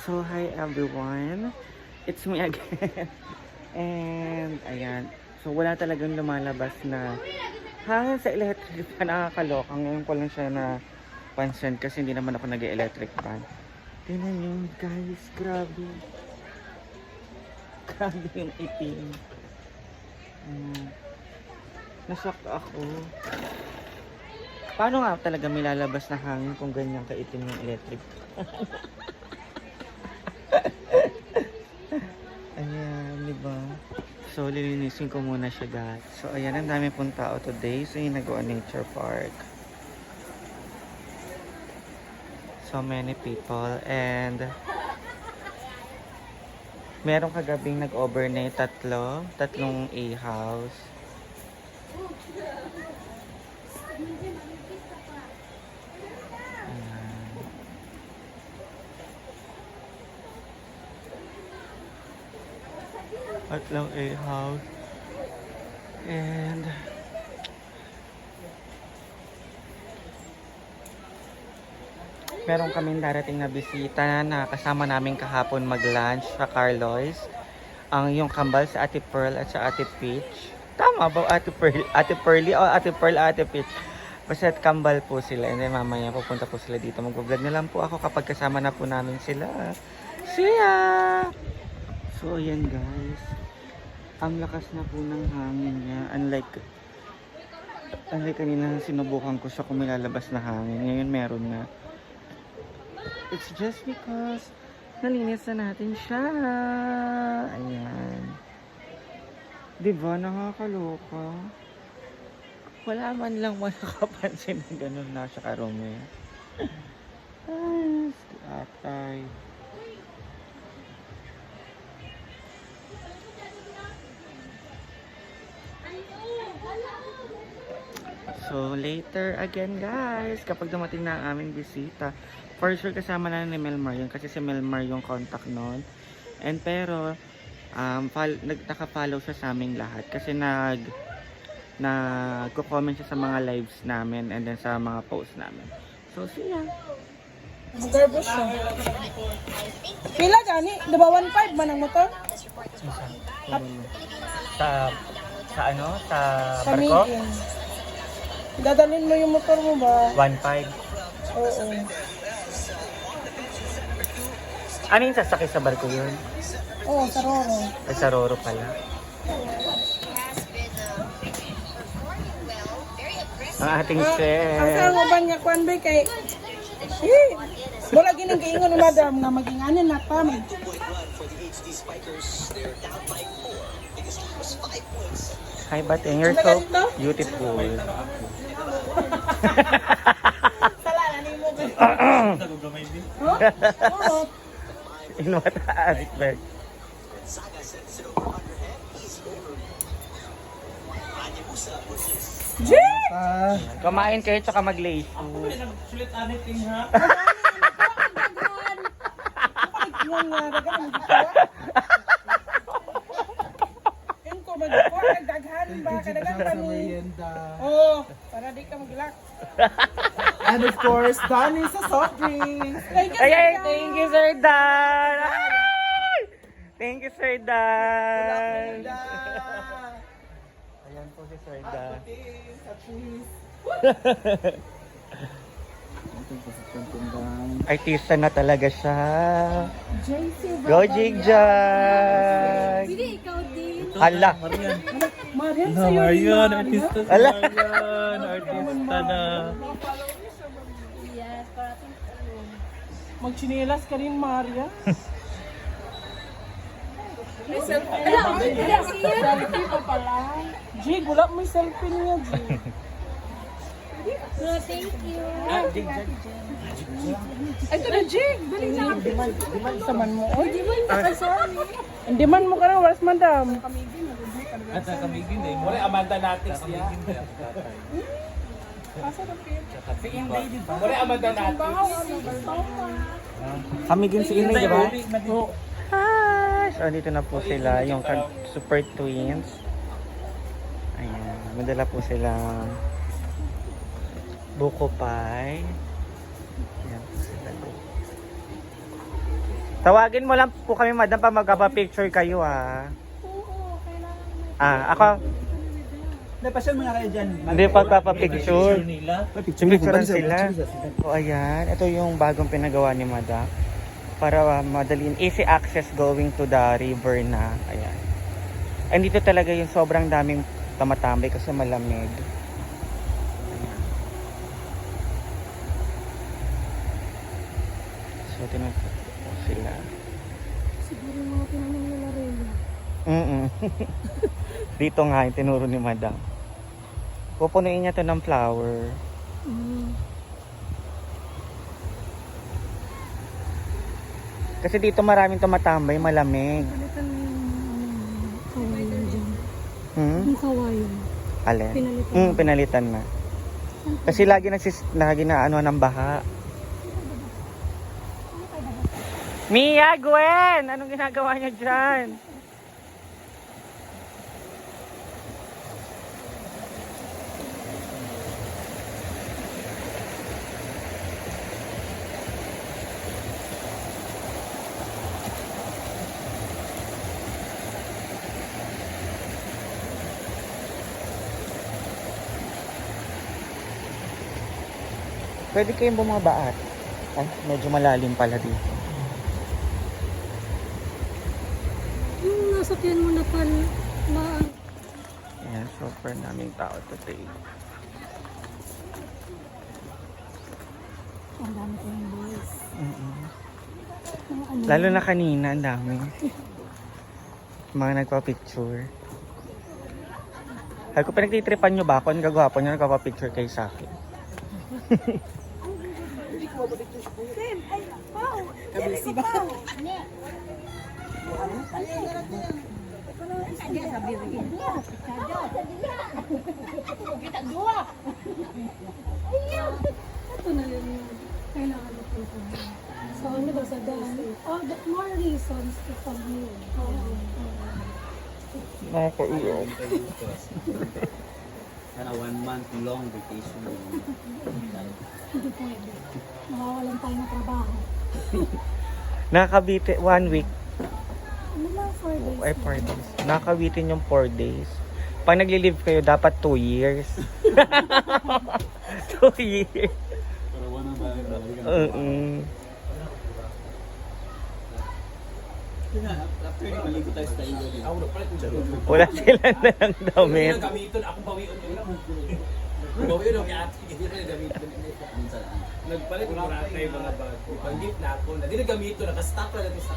So, hi everyone. It's me again. And, ayan. So, wala talagang lumalabas na hangin sa electric fan. Nakakaloka. Ngayon ko lang siya na pansin kasi hindi naman ako nag-electric fan. Tingnan nyo, guys. Grabe. Grabe yung itim. Nashock ako. Paano nga talaga may lalabas na hangin kung ganyan kaitim yung electric? Ayan, diba? So, lilinisin ko muna siya, guys. So, ayan, ang dami pong tao today. So, yung nag-go nature park. So many people. And merong kagabing nag-overnight tatlong A-house. Tatlong A-house. And meron kaming darating na bisita na kasama namin kahapon mag-lunch sa Carlo's. Yung kambal sa Ate Pearl at sa Ate Peach. Tama ba? Ate Pearly o Ate Pearl, Ate Peach? Basta kambal po sila. And then mamaya pupunta po sila dito. Mag-vlog na lang po ako kapag kasama na po namin sila. See ya! So ayan guys. Ang lakas na po ng hangin niya. Unlike kanina sinubukan ko siya kung may lalabas na hangin. Ngayon meron na. It's just because nalinis na natin siya. Ayan. Diba? Nakakaloka. Wala man lang makakapansin na ganun na siya karumi. Ay, atay. So, later again guys, kapag dumating na ang aming bisita, for sure kasama na ni Melmar yun kasi si Melmar yung contact nun. And pero, naka-follow siya sa aming lahat kasi nagko-comment siya sa mga lives namin and then sa mga posts namin. So, see ya! Garbos siya. Pila gani? Diba 1.5 man ang motor? Sa ano? Sa Sa barko? meeting. Dadalhin mo yung motor mo ba? 1.5. Oo. Ano yung sasakay sa barko yun? Oo, sa Roro. Ay, sa Roro pala. Ang ating Ang chef. saan mo ba niya kwan ba kay... Wala ginang kaingon ni madam na maging ano na pa. Hi, Bating. You're so beautiful. In what aspect? Kumain kayo tsaka mag-lay. Yung ko mag-report, nagdaghan ba? Kadagan pa ni... Oo, para di ka mag-lock. And of course, Donnie sa soft drinks. Ay, thank you, Sir Dan! Ay! Thank you, Sir Dan! Ayan po si Sir Dan. Artista na talaga siya. Go, Jigjag! Hindi, ikaw din. Hala! Marian, Na sa'yo rin Marian, na. artista si Ala. Marian, artista na. Yes, parating Magchinilas ka rin, Maria. May selfie. Selfie pa pala. Jig, wala may selfie niya, Jig. No, thank you. Ito na, Jig. Dali na. Saman mo. Oy, hindi man mo ka na, waras madam. At sa kamigin eh. Wala Amanda natin siya. Si Inday, di ba? Wala Amanda natin. Kamigin si Inay, di ba? Hi! So, andito na po sila, yung super twins. Ayan, madala po sila buko pie. Ayan po sila. Tawagin mo lang po kami, madam, pa magpapicture kayo, ha. Oo, kailangan Ako, Napasyal mo na kayo dyan. hindi pagpapapicture. Picture Picturean sila. O ayan, ito yung bagong pinagawa ni madam. Para madalin, easy access going to the river na. Ayan. And dito talaga yung sobrang daming tamatambay kasi malamig. Ayan. So, tinatapos sila. siguro mga pinanong nila rin. Dito nga yung tinuro ni madam. Pupunuin niya to ng flower. Kasi dito maraming tumatambay, malamig. Palitan mo yung kawayan dyan. Hmm? Yung kawayan. Alin? Pinalitan. Pinalitan na. Kasi lagi na ano ng baha. Mia, Gwen! Anong ginagawa niya dyan? Pwede kayong bumabaat. Ay, medyo malalim pala dito. Yung nasakyan mo na Ayan, super daming tao today. ang dami ko yung boys. Yung ano, Lalo na kanina, ang dami. Mga nagpa-picture. Sabi ko, pinagtitripan nyo ba ako? Ang gagwapo nyo, nagpa-picture kayo sa akin. ito na yun yung kailangan mo po. So, ano ba sa dami? Oh, the more reasons to come here. Nakakaiyak. Sana 1 month long vacation. Hindi pwede. Mawawalan tayo ng trabaho. Nakakabiti, 1 week. Ano lang 4 days? Ay, 4 days. Nakakabitin yung 4 days. Pag nagli-live kayo, dapat 2 years. 2 years. Pero one ba? After yung maligo tayo sa tayo. Wala silang dalang damit. Gamiton, akong bawion ko lang. Bawion ako kaya hindi na gamiton. Nagpalit ko na tayo mga bago. Pag-gift na ako, hindi na gamiton, nakastock na natin sa...